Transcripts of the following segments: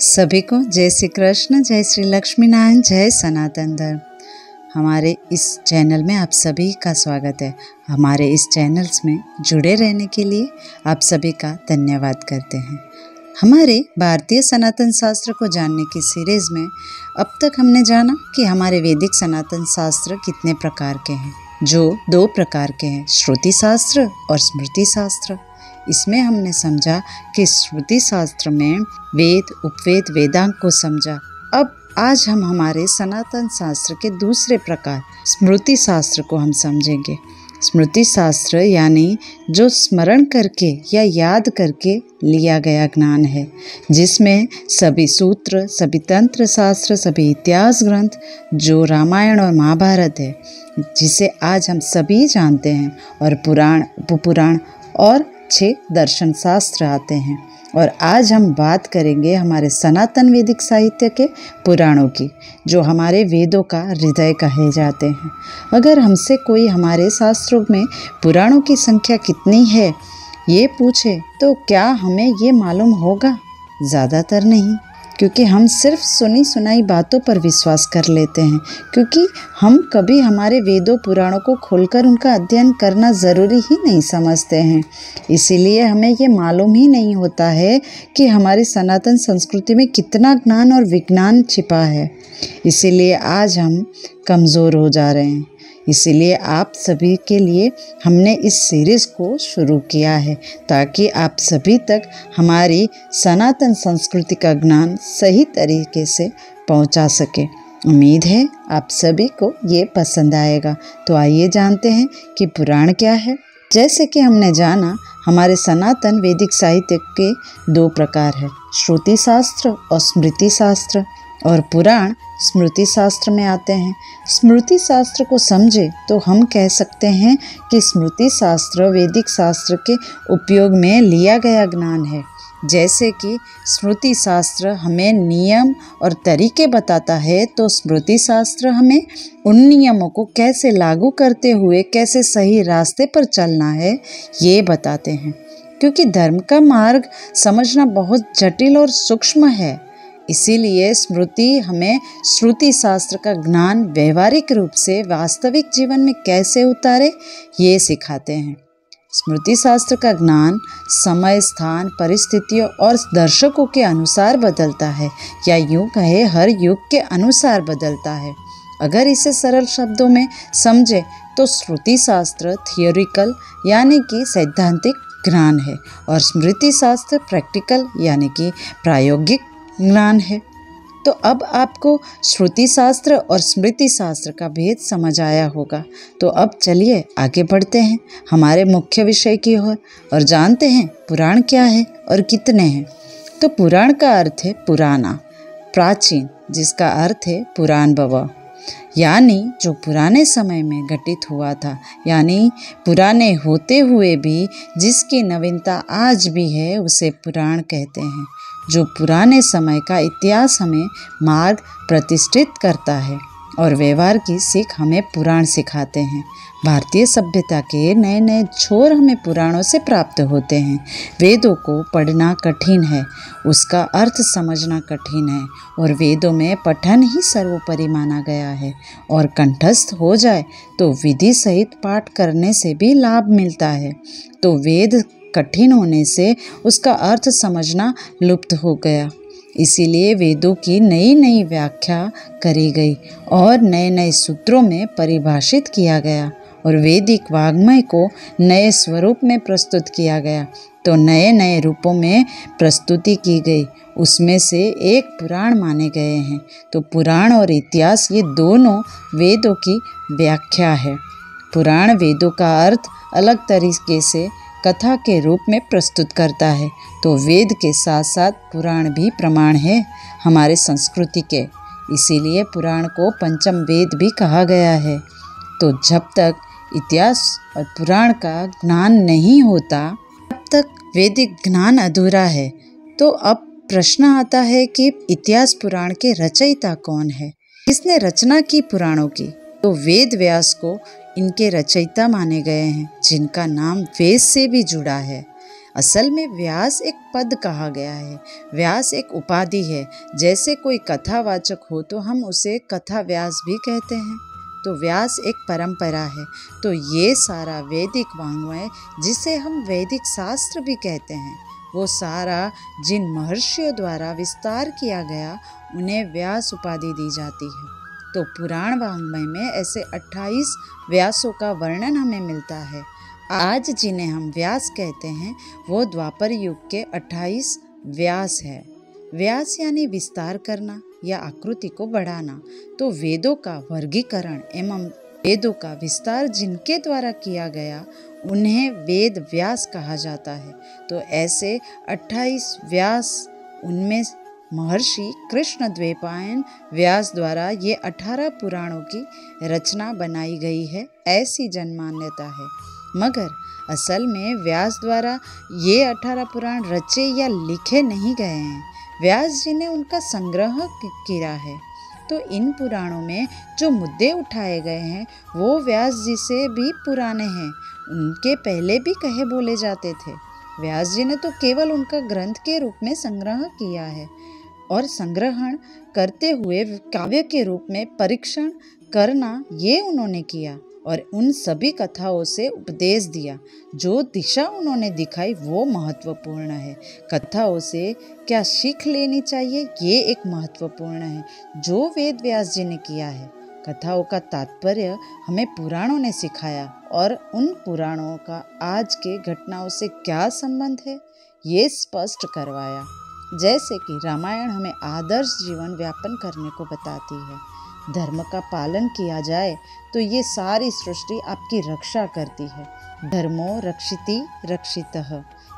सभी को जय श्री कृष्ण, जय श्री लक्ष्मी नारायण, जय सनातन धर्म। हमारे इस चैनल में आप सभी का स्वागत है। हमारे इस चैनल्स में जुड़े रहने के लिए आप सभी का धन्यवाद करते हैं। हमारे भारतीय सनातन शास्त्र को जानने की सीरीज़ में अब तक हमने जाना कि हमारे वैदिक सनातन शास्त्र कितने प्रकार के हैं, जो 2 प्रकार के हैं, श्रुति शास्त्र और स्मृति शास्त्र। इसमें हमने समझा कि श्रुति शास्त्र में वेद, उपवेद, वेदांग को समझा। अब आज हम हमारे सनातन शास्त्र के दूसरे प्रकार स्मृति शास्त्र को हम समझेंगे। स्मृति शास्त्र यानी जो स्मरण करके या याद करके लिया गया ज्ञान है, जिसमें सभी सूत्र, सभी तंत्र शास्त्र, सभी इतिहास ग्रंथ, जो रामायण और महाभारत है, जिसे आज हम सभी जानते हैं, और पुराण, उपपुराण और 6 दर्शन शास्त्र आते हैं। और आज हम बात करेंगे हमारे सनातन वैदिक साहित्य के पुराणों की, जो हमारे वेदों का हृदय कहे जाते हैं। अगर हमसे कोई हमारे शास्त्रों में पुराणों की संख्या कितनी है ये पूछे तो क्या हमें ये मालूम होगा? ज़्यादातर नहीं, क्योंकि हम सिर्फ सुनी सुनाई बातों पर विश्वास कर लेते हैं, क्योंकि हम कभी हमारे वेदों पुराणों को खोलकर उनका अध्ययन करना ज़रूरी ही नहीं समझते हैं। इसीलिए हमें ये मालूम ही नहीं होता है कि हमारी सनातन संस्कृति में कितना ज्ञान और विज्ञान छिपा है। इसीलिए आज हम कमज़ोर हो जा रहे हैं। इसीलिए आप सभी के लिए हमने इस सीरीज़ को शुरू किया है, ताकि आप सभी तक हमारी सनातन संस्कृति का ज्ञान सही तरीके से पहुंचा सके। उम्मीद है आप सभी को ये पसंद आएगा। तो आइए जानते हैं कि पुराण क्या है। जैसे कि हमने जाना, हमारे सनातन वैदिक साहित्य के 2 प्रकार है, श्रुति शास्त्र और स्मृति शास्त्र। और पुराण स्मृति शास्त्र में आते हैं। स्मृति शास्त्र को समझे तो हम कह सकते हैं कि स्मृति शास्त्र वैदिक शास्त्र के उपयोग में लिया गया ज्ञान है। जैसे कि स्मृति शास्त्र हमें नियम और तरीके बताता है, तो स्मृति शास्त्र हमें उन नियमों को कैसे लागू करते हुए कैसे सही रास्ते पर चलना है ये बताते हैं। क्योंकि धर्म का मार्ग समझना बहुत जटिल और सूक्ष्म है, इसीलिए स्मृति हमें श्रुति शास्त्र का ज्ञान व्यवहारिक रूप से वास्तविक जीवन में कैसे उतारे ये सिखाते हैं। स्मृति शास्त्र का ज्ञान समय, स्थान, परिस्थितियों और दर्शकों के अनुसार बदलता है, या यूँ कहे हर युग के अनुसार बदलता है। अगर इसे सरल शब्दों में समझे तो श्रुति शास्त्र थियोरिकल यानी कि सैद्धांतिक ज्ञान है, और स्मृति शास्त्र प्रैक्टिकल यानी कि प्रायोगिक ज्ञान है। तो अब आपको श्रुति शास्त्र और स्मृति शास्त्र का भेद समझ आया होगा। तो अब चलिए आगे बढ़ते हैं हमारे मुख्य विषय की ओर और जानते हैं पुराण क्या है और कितने हैं। तो पुराण का अर्थ है पुराना, प्राचीन, जिसका अर्थ है पुराण भव, यानी जो पुराने समय में घटित हुआ था, यानी पुराने होते हुए भी जिसकी नवीनता आज भी है उसे पुराण कहते हैं। जो पुराने समय का इतिहास हमें मार्ग प्रतिष्ठित करता है और व्यवहार की सीख हमें पुराण सिखाते हैं। भारतीय सभ्यता के नए नए छोर हमें पुराणों से प्राप्त होते हैं। वेदों को पढ़ना कठिन है, उसका अर्थ समझना कठिन है, और वेदों में पठन ही सर्वोपरि माना गया है। और कंठस्थ हो जाए तो विधि सहित पाठ करने से भी लाभ मिलता है। तो वेद कठिन होने से उसका अर्थ समझना लुप्त हो गया। इसीलिए वेदों की नई नई व्याख्या करी गई और नए नए सूत्रों में परिभाषित किया गया, और वैदिक वाङ्मय को नए स्वरूप में प्रस्तुत किया गया। तो नए नए रूपों में प्रस्तुति की गई, उसमें से एक पुराण माने गए हैं। तो पुराण और इतिहास ये दोनों वेदों की व्याख्या है। पुराण वेदों का अर्थ अलग तरीके से कथा के रूप में प्रस्तुत करता है। तो वेद के साथ साथ पुराण भी प्रमाण है हमारे संस्कृति के, इसीलिए पुराण को पंचम वेद भी कहा गया है। तो जब तक इतिहास और पुराण का ज्ञान नहीं होता तब तक वैदिक ज्ञान अधूरा है। तो अब प्रश्न आता है कि इतिहास पुराण के रचयिता कौन है, किसने रचना की पुराणों की? तो वेद व्यास को इनके रचयिता माने गए हैं, जिनका नाम वेद से भी जुड़ा है। असल में व्यास एक पद कहा गया है। व्यास एक उपाधि है। जैसे कोई कथावाचक हो तो हम उसे कथा व्यास भी कहते हैं। तो व्यास एक परंपरा है। तो ये सारा वैदिक वाङ्मय, जिसे हम वैदिक शास्त्र भी कहते हैं, वो सारा जिन महर्षियों द्वारा विस्तार किया गया, उन्हें व्यास उपाधि दी जाती है। तो पुराण वाङ्मय में ऐसे 28 व्यासों का वर्णन हमें मिलता है। आज जिन्हें हम व्यास कहते हैं, वो द्वापर युग के 28 व्यास है। व्यास यानी विस्तार करना या आकृति को बढ़ाना। तो वेदों का वर्गीकरण एवं वेदों का विस्तार जिनके द्वारा किया गया, उन्हें वेद व्यास कहा जाता है। तो ऐसे 28 व्यास, उनमें महर्षि कृष्ण द्वैपायन व्यास द्वारा ये 18 पुराणों की रचना बनाई गई है, ऐसी जनमान्यता है। मगर असल में व्यास द्वारा ये 18 पुराण रचे या लिखे नहीं गए हैं। व्यास जी ने उनका संग्रह किया है। तो इन पुराणों में जो मुद्दे उठाए गए हैं, वो व्यास जी से भी पुराने हैं। उनके पहले भी कहे बोले जाते थे। व्यास जी ने तो केवल उनका ग्रंथ के रूप में संग्रह किया है और संग्रहण करते हुए काव्य के रूप में परीक्षण करना ये उन्होंने किया और उन सभी कथाओं से उपदेश दिया। जो दिशा उन्होंने दिखाई वो महत्वपूर्ण है। कथाओं से क्या सीख लेनी चाहिए, ये एक महत्वपूर्ण है जो वेद व्यास जी ने किया है। कथाओं का तात्पर्य हमें पुराणों ने सिखाया और उन पुराणों का आज के घटनाओं से क्या संबंध है, ये स्पष्ट करवाया। जैसे कि रामायण हमें आदर्श जीवन व्यापन करने को बताती है। धर्म का पालन किया जाए तो ये सारी सृष्टि आपकी रक्षा करती है। धर्मो रक्षिति रक्षितः,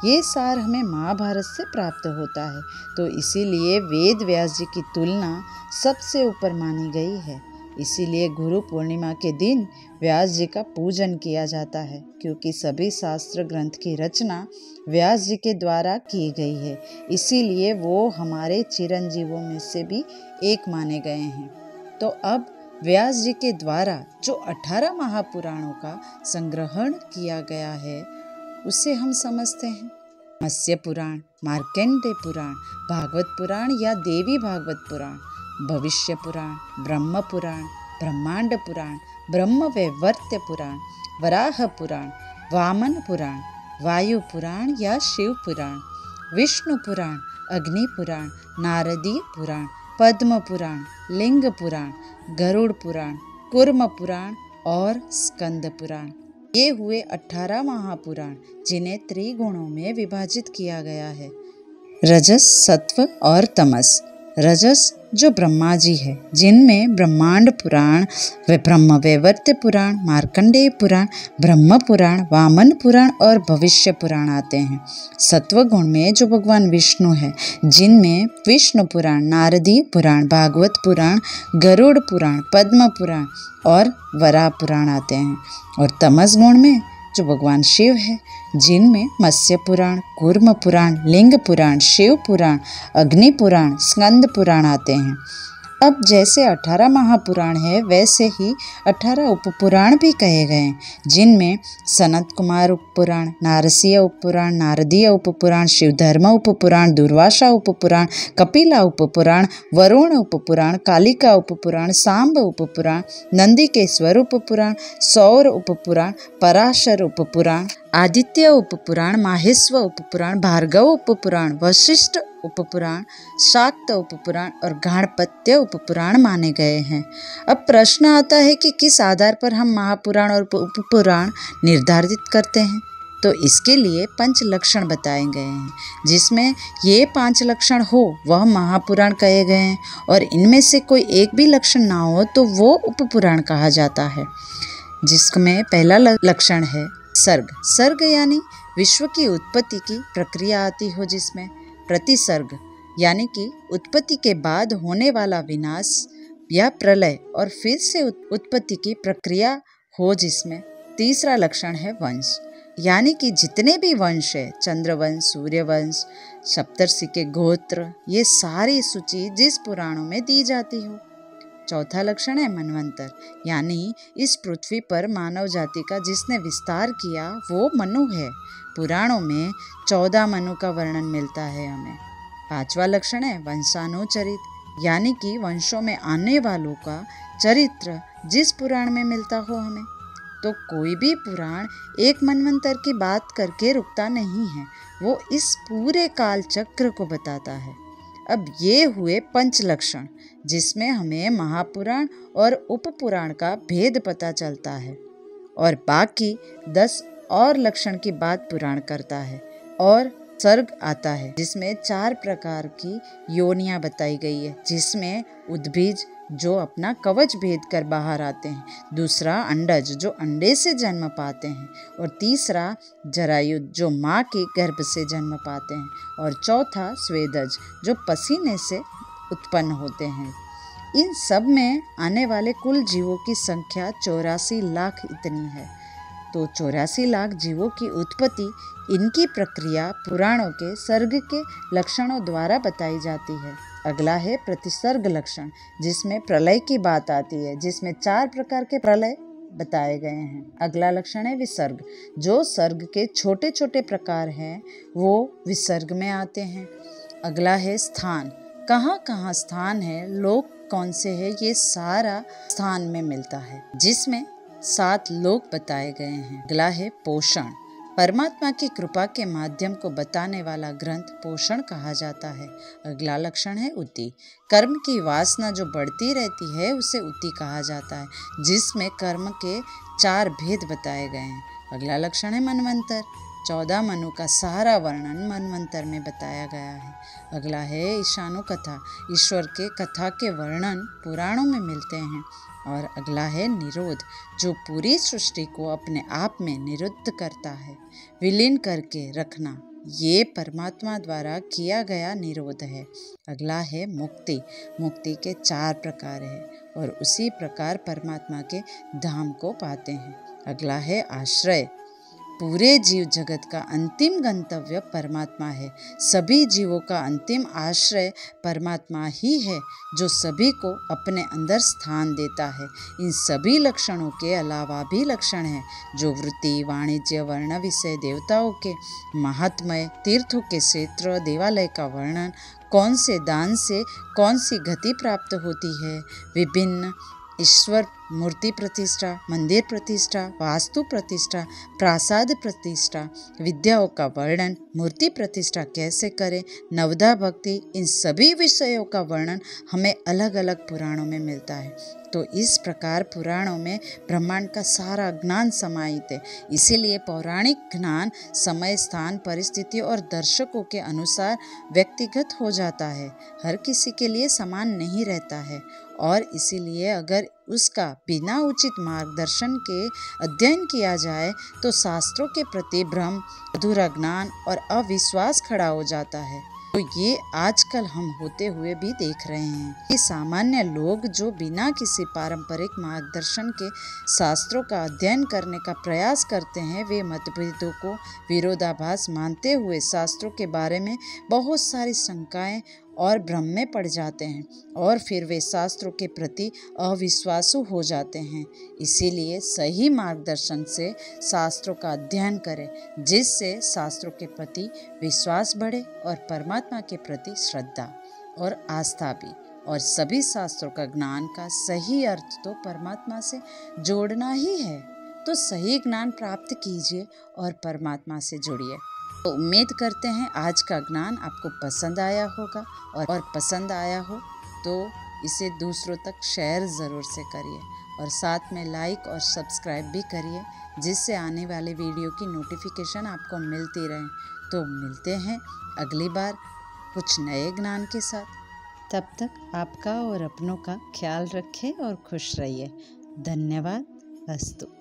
ये सार हमें महाभारत से प्राप्त होता है। तो इसीलिए वेद व्यास जी की तुलना सबसे ऊपर मानी गई है। इसीलिए गुरु पूर्णिमा के दिन व्यास जी का पूजन किया जाता है, क्योंकि सभी शास्त्र ग्रंथ की रचना व्यास जी के द्वारा की गई है। इसीलिए वो हमारे चिरंजीवों में से भी एक माने गए हैं। तो अब व्यास जी के द्वारा जो 18 महापुराणों का संग्रहण किया गया है, उसे हम समझते हैं। मत्स्य पुराण, मार्कंडेय पुराण, भागवत पुराण या देवी भागवत पुराण, भविष्य पुराण, ब्रह्म पुराण, ब्रह्मांड पुराण, ब्रह्म वैवर्त्य पुराण, वराह पुराण, वामन पुराण, वायु पुराण या शिव पुराण, विष्णु पुराण, अग्नि पुराण, नारदीय पुराण, पद्म पुराण, लिंग पुराण, गरुड़ पुराण, कूर्म पुराण और स्कंद पुराण। ये हुए 18 महापुराण, जिन्हें त्रिगुणों में विभाजित किया गया है। रजस, सत्व और तमस। रजस जो ब्रह्मा जी है, जिनमें ब्रह्मांड पुराण, ब्रह्म वैवर्त्य पुराण, मार्कंडेय पुराण, ब्रह्म पुराण, वामन पुराण और भविष्य पुराण आते हैं। सत्व गुण में जो भगवान विष्णु है, जिनमें विष्णु पुराण, नारदीय पुराण, भागवत पुराण, गरुड़ पुराण, पद्म पुराण और वराह पुराण आते हैं। और तमस गुण में जो भगवान शिव है, जिनमें मत्स्य पुराण, कूर्म पुराण, लिंग पुराण, शिव पुराण, अग्नि पुराण, स्कंद पुराण आते हैं। अब जैसे 18 महापुराण है, वैसे ही 18 उपपुराण भी कहे गए हैं, जिनमें सनत कुमार उपपुराण, नारसिंह उपपुराण, नारदीय उपपुराण, शिवधर्म उपपुराण, दुर्वासा उपपुराण, कपिला उपपुराण, वरुण उपपुराण, कालिका उपपुराण, सांब उपपुराण, नंदिकेश्वर उपपुराण, सौर उपपुराण, पराशर उपपुराण, आदित्य उपपुराण, माहेश्वर उपपुराण, भार्गव उपपुराण, वशिष्ठ उपपुराण, शाक्त उपपुराण और गाणपत्य उपपुराण माने गए हैं। अब प्रश्न आता है कि किस आधार पर हम महापुराण और उपपुराण निर्धारित करते हैं। तो इसके लिए 5 लक्षण बताए गए हैं, जिसमें ये 5 लक्षण हो वह महापुराण कहे गए हैं, और इनमें से कोई एक भी लक्षण ना हो तो वो उपपुराण कहा जाता है। जिसमें पहला लक्षण है सर्ग। सर्ग यानी विश्व की उत्पत्ति की प्रक्रिया आती हो, जिसमें प्रतिसर्ग यानी कि उत्पत्ति के बाद होने वाला विनाश या प्रलय और फिर से उत्पत्ति की प्रक्रिया हो, जिसमें तीसरा लक्षण है वंश, यानी कि जितने भी वंश है, चंद्रवंश, सूर्यवंश, सप्तर्षि के गोत्र, ये सारी सूची जिस पुराणों में दी जाती हो। चौथा लक्षण है मनवंतर, यानी इस पृथ्वी पर मानव जाति का जिसने विस्तार किया वो मनु है। पुराणों में 14 मनु का वर्णन मिलता है हमें। पांचवा लक्षण है वंशानुचरित, यानी कि वंशों में आने वालों का चरित्र जिस पुराण में मिलता हो हमें। तो कोई भी पुराण एक मनवंतर की बात करके रुकता नहीं है, वो इस पूरे काल चक्र को बताता है। अब ये हुए पंच लक्षण, जिसमें हमें महापुराण और उपपुराण का भेद पता चलता है, और बाकी 10 और लक्षण की बात पुराण करता है। और सर्ग आता है जिसमें 4 प्रकार की योनियां बताई गई है, जिसमें उद्भिज जो अपना कवच भेद कर बाहर आते हैं, दूसरा अंडज जो अंडे से जन्म पाते हैं, और तीसरा जरायुज जो माँ के गर्भ से जन्म पाते हैं, और चौथा स्वेदज जो पसीने से उत्पन्न होते हैं। इन सब में आने वाले कुल जीवों की संख्या 84 लाख इतनी है। तो 84 लाख जीवों की उत्पत्ति, इनकी प्रक्रिया पुराणों के सर्ग के लक्षणों द्वारा बताई जाती है। अगला है प्रतिसर्ग लक्षण, जिसमें प्रलय की बात आती है, जिसमें 4 प्रकार के प्रलय बताए गए हैं। अगला लक्षण है विसर्ग, जो सर्ग के छोटे छोटे प्रकार हैं वो विसर्ग में आते हैं। अगला है स्थान, कहाँ कहाँ स्थान है, लोक कौन से है, ये सारा स्थान में मिलता है, जिसमें 7 लोक बताए गए हैं। अगला है पोषण, परमात्मा की कृपा के माध्यम को बताने वाला ग्रंथ पोषण कहा जाता है। अगला लक्षण है उति, कर्म की वासना जो बढ़ती रहती है उसे उति कहा जाता है, जिसमें कर्म के 4 भेद बताए गए हैं। अगला लक्षण है मनवंतर, 14 मनु का सारा वर्णन मनवंतर में बताया गया है। अगला है ईशानु कथा, ईश्वर के कथा के वर्णन पुराणों में मिलते हैं। और अगला है निरोध, जो पूरी सृष्टि को अपने आप में निरुद्ध करता है, विलीन करके रखना, ये परमात्मा द्वारा किया गया निरोध है। अगला है मुक्ति, मुक्ति के 4 प्रकार है और उसी प्रकार परमात्मा के धाम को पाते हैं। अगला है आश्रय, पूरे जीव जगत का अंतिम गंतव्य परमात्मा है, सभी जीवों का अंतिम आश्रय परमात्मा ही है, जो सभी को अपने अंदर स्थान देता है। इन सभी लक्षणों के अलावा भी लक्षण हैं, जो वृत्ति, वाणिज्य, वर्ण, विषय, देवताओं के महात्म्य, तीर्थों के क्षेत्र, देवालय का वर्णन, कौन से दान से कौन सी गति प्राप्त होती है, विभिन्न ईश्वर मूर्ति प्रतिष्ठा, मंदिर प्रतिष्ठा, वास्तु प्रतिष्ठा, प्रासाद प्रतिष्ठा, विद्याओं का वर्णन, मूर्ति प्रतिष्ठा कैसे करें, नवदा भक्ति, इन सभी विषयों का वर्णन हमें अलग अलग पुराणों में मिलता है। तो इस प्रकार पुराणों में ब्रह्मांड का सारा ज्ञान समाहित है। इसीलिए पौराणिक ज्ञान समय, स्थान, परिस्थिति और दर्शकों के अनुसार व्यक्तिगत हो जाता है, हर किसी के लिए समान नहीं रहता है, और इसीलिए अगर उसका बिना उचित मार्गदर्शन के अध्ययन किया जाए तो शास्त्रों के प्रति भ्रम, अधूरा ज्ञान और अविश्वास खड़ा हो जाता है। तो ये आजकल हम होते हुए भी देख रहे हैं कि सामान्य लोग जो बिना किसी पारंपरिक मार्गदर्शन के शास्त्रों का अध्ययन करने का प्रयास करते हैं, वे मतभेदों को विरोधाभास मानते हुए शास्त्रों के बारे में बहुत सारी शंकाएं और भ्रम में पड़ जाते हैं, और फिर वे शास्त्रों के प्रति अविश्वासु हो जाते हैं। इसीलिए सही मार्गदर्शन से शास्त्रों का अध्ययन करें, जिससे शास्त्रों के प्रति विश्वास बढ़े और परमात्मा के प्रति श्रद्धा और आस्था भी, और सभी शास्त्रों का ज्ञान का सही अर्थ तो परमात्मा से जोड़ना ही है। तो सही ज्ञान प्राप्त कीजिए और परमात्मा से जुड़िए। तो उम्मीद करते हैं आज का ज्ञान आपको पसंद आया होगा, और पसंद आया हो तो इसे दूसरों तक शेयर ज़रूर से करिए, और साथ में लाइक और सब्सक्राइब भी करिए, जिससे आने वाले वीडियो की नोटिफिकेशन आपको मिलती रहे। तो मिलते हैं अगली बार कुछ नए ज्ञान के साथ। तब तक आपका और अपनों का ख्याल रखें और खुश रहिए। धन्यवाद। अस्तु।